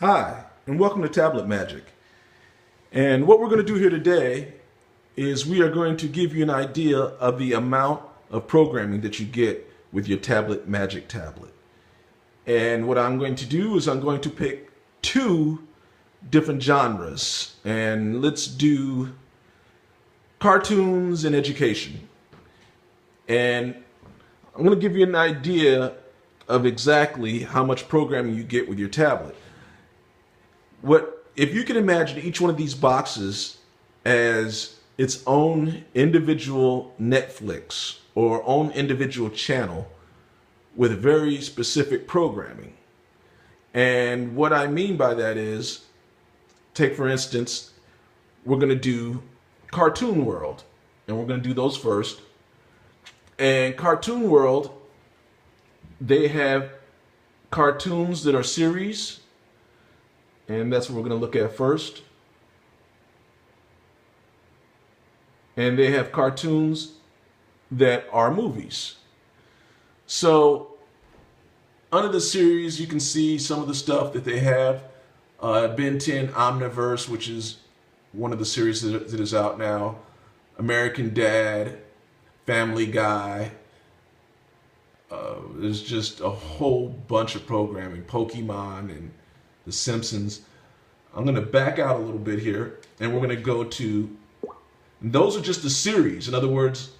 Hi, and welcome to Tabletmajic. And what we're going to do here today is we are going to give you an idea of the amount of programming that you get with your Tabletmajic tablet. And what I'm going to do is I'm going to pick two different genres. And let's do cartoons and education. And I'm going to give you an idea of exactly how much programming you get with your tablet. What if you can imagine each one of these boxes as its own individual Netflix or own individual channel with very specific programming. And what I mean by that is, take for instance, we're going to do Cartoon World, and we're going to do those first. And Cartoon World, they have cartoons that are series, and that's what we're going to look at first. And they have cartoons that are movies. So under the series, you can see some of the stuff that they have. Ben 10 Omniverse, which is one of the series that is out now. American Dad, Family Guy. There's just a whole bunch of programming. Pokemon and The Simpsons. I'm going to back out a little bit here, and we're going to go to, those are just the series. In other words,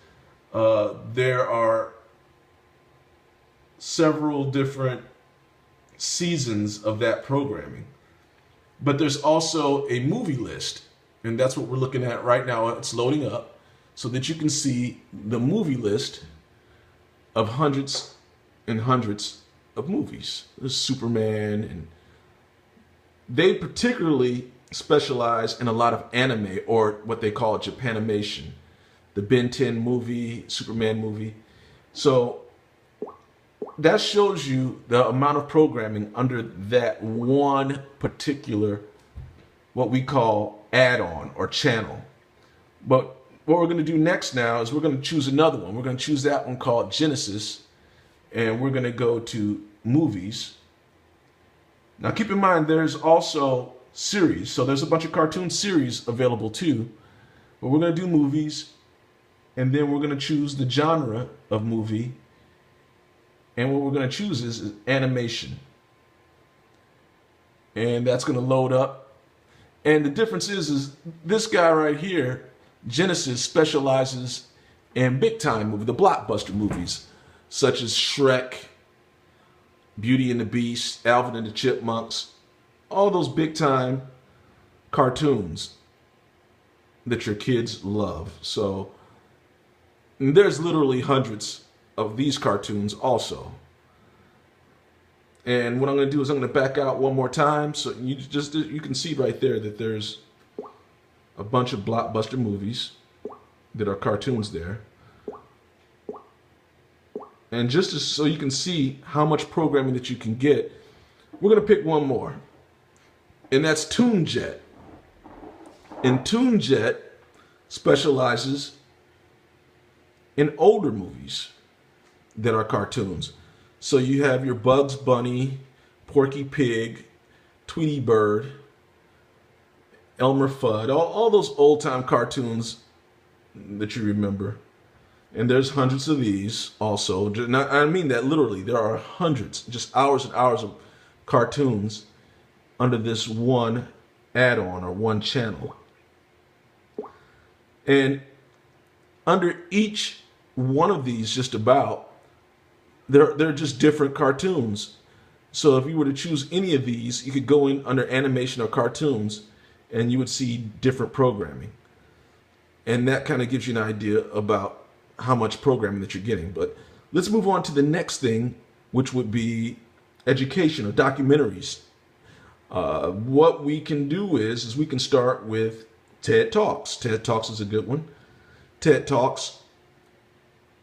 there are several different seasons of that programming. But there's also a movie list, and that's what we're looking at right now. It's loading up so that you can see the movie list of hundreds and hundreds of movies. There's Superman, and they particularly specialize in a lot of anime, or what they call Japanimation. The Ben 10 movie, Superman movie. So that shows you the amount of programming under that one particular, what we call add-on or channel. But what we're going to do next now is we're going to choose another one. We're going to choose that one called Genesis, and we're going to go to movies. Now keep in mind there's also series, so there's a bunch of cartoon series available too. But we're going to do movies, and then we're going to choose the genre of movie, and what we're going to choose is animation. And that's going to load up. And the difference is this guy right here, Genesis, specializes in big time movies, the blockbuster movies, such as Shrek, Beauty and the Beast, Alvin and the Chipmunks, all those big time cartoons that your kids love. So there's literally hundreds of these cartoons also. And what I'm going to do is I'm going to back out one more time so you can see right there that there's a bunch of blockbuster movies that are cartoons there. And so you can see how much programming that you can get, we're going to pick one more. And that's ToonJet. And ToonJet specializes in older movies that are cartoons. So you have your Bugs Bunny, Porky Pig, Tweety Bird, Elmer Fudd, all those old-time cartoons that you remember. And there's hundreds of these also. I mean that literally. There are hundreds, just hours and hours of cartoons under this one add-on or one channel. And under each one of these, just about, they're just different cartoons. So if you were to choose any of these, you could go in under animation or cartoons, and you would see different programming. And that kind of gives you an idea about how much programming that you're getting. But let's move on to the next thing, which would be education or documentaries. What we can do is we can start with TED Talks. TED Talks is a good one. TED Talks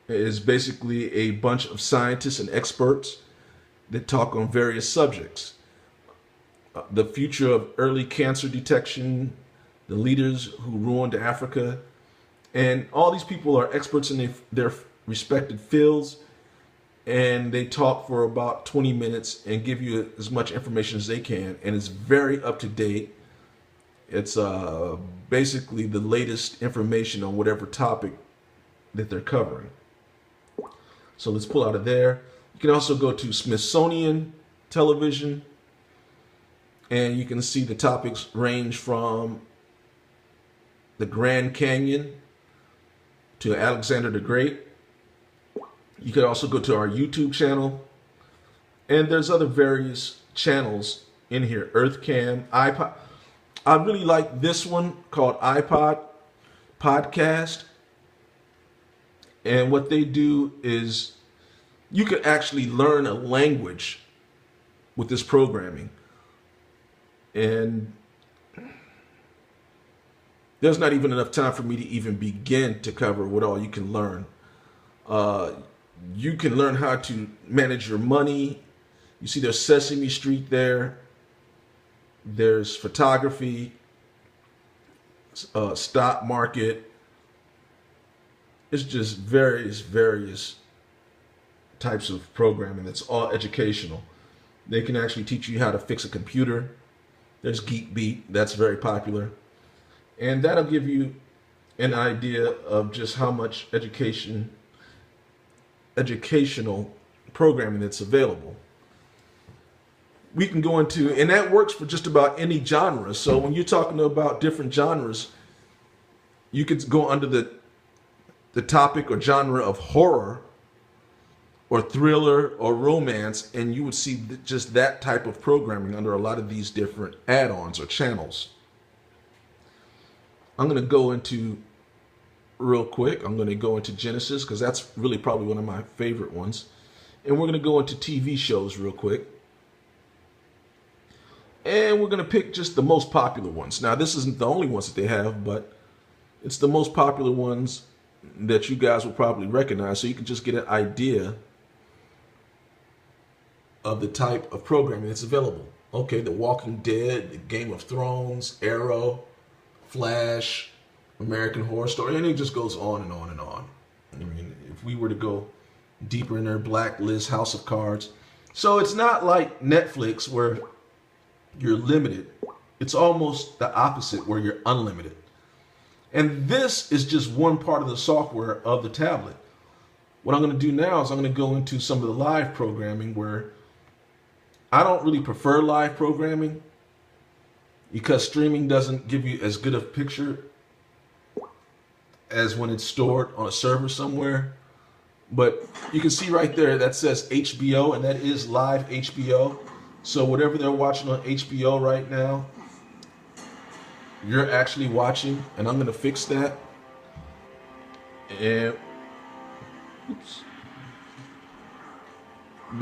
is basically a bunch of scientists and experts that talk on various subjects. The future of early cancer detection, the leaders who ruined Africa, and all these people are experts in their respected fields, and they talk for about 20 minutes and give you as much information as they can, and it's very up to date. It's basically the latest information on whatever topic that they're covering. So let's pull out of there. You can also go to Smithsonian Television, and you can see the topics range from the Grand Canyon to Alexander the Great. You could also go to our YouTube channel, and there's other various channels in here. EarthCam, iPod. I really like this one called iPod Podcast. And what they do is you could actually learn a language with this programming. And there's not even enough time for me to even begin to cover what all you can learn. You can learn how to manage your money. You see there's Sesame Street there. There's photography, stock market. It's just various types of programming that's all educational. They can actually teach you how to fix a computer. There's Geek Beat, that's very popular. And that'll give you an idea of just how much educational programming that's available. We can go into, and that works for just about any genre. So when you're talking about different genres, you could go under the topic or genre of horror or thriller or romance, and you would see just that type of programming under a lot of these different add-ons or channels. I'm going to go into, real quick, I'm going to go into Genesis, because that's really probably one of my favorite ones. And we're going to go into TV shows real quick. And we're going to pick just the most popular ones. Now, this isn't the only ones that they have, but it's the most popular ones that you guys will probably recognize, so you can just get an idea of the type of programming that's available. Okay, The Walking Dead, The Game of Thrones, Arrow, Flash, American Horror Story, and it just goes on and on and on. I mean, if we were to go deeper in their Blacklist, House of Cards. So it's not like Netflix where you're limited. It's almost the opposite, where you're unlimited. And this is just one part of the software of the tablet. What I'm going to do now is I'm going to go into some of the live programming, where I don't really prefer live programming because streaming doesn't give you as good a picture as when it's stored on a server somewhere. But you can see right there that says HBO, and that is live HBO. So whatever they're watching on HBO right now, you're actually watching, and I'm going to fix that. And oops. I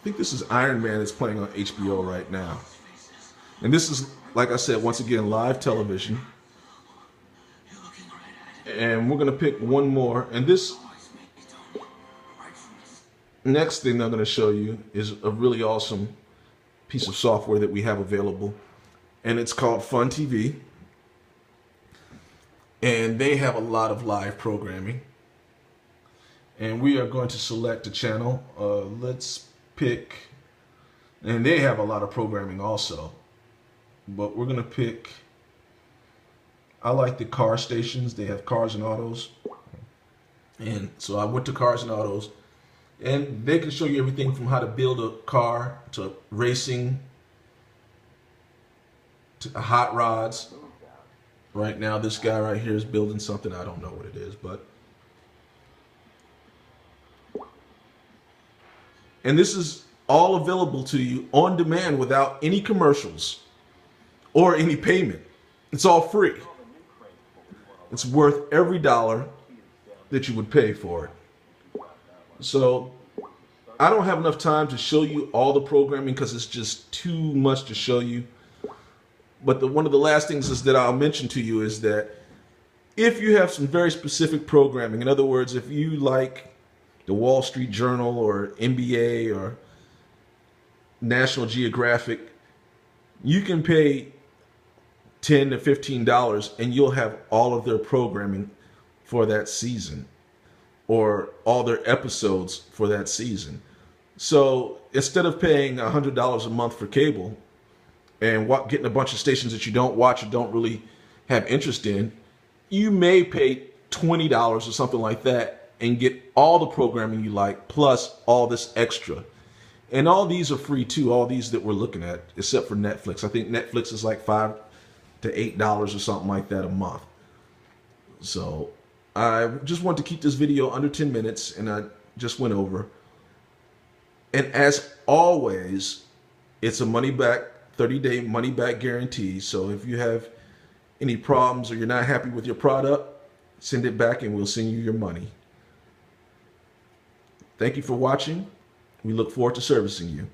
think this is Iron Man that's playing on HBO right now. And this is, like I said, once again, live television. And we're going to pick one more. And this next thing I'm going to show you is a really awesome piece of software that we have available. And it's called Fun TV. And they have a lot of live programming. And we are going to select a channel. Let's pick, and they have a lot of programming also. But we're going to pick, I like the car stations. They have Cars and Autos. And so I went to Cars and Autos. And they can show you everything from how to build a car to racing to hot rods. Right now, this guy right here is building something. I don't know what it is, but. And this is all available to you on demand without any commercials or any payment. It's all free. It's worth every dollar that you would pay for it. So I don't have enough time to show you all the programming because it's just too much to show you. But one of the last things is that I'll mention to you is that if you have some very specific programming, in other words, if you like the Wall Street Journal or NBA or National Geographic, you can pay $10 to $15 and you'll have all of their programming for that season. or all their episodes for that season. So instead of paying $100 a month for cable and getting a bunch of stations that you don't watch or don't really have interest in, you may pay $20 or something like that and get all the programming you like, plus all this extra. And all these are free too, all these that we're looking at, except for Netflix. I think Netflix is like $5 to $8 or something like that a month. So I just wanted to keep this video under 10 minutes, and I just went over. And as always, it's a 30-day money-back guarantee. So if you have any problems or you're not happy with your product, send it back and we'll send you your money. Thank you for watching. We look forward to servicing you.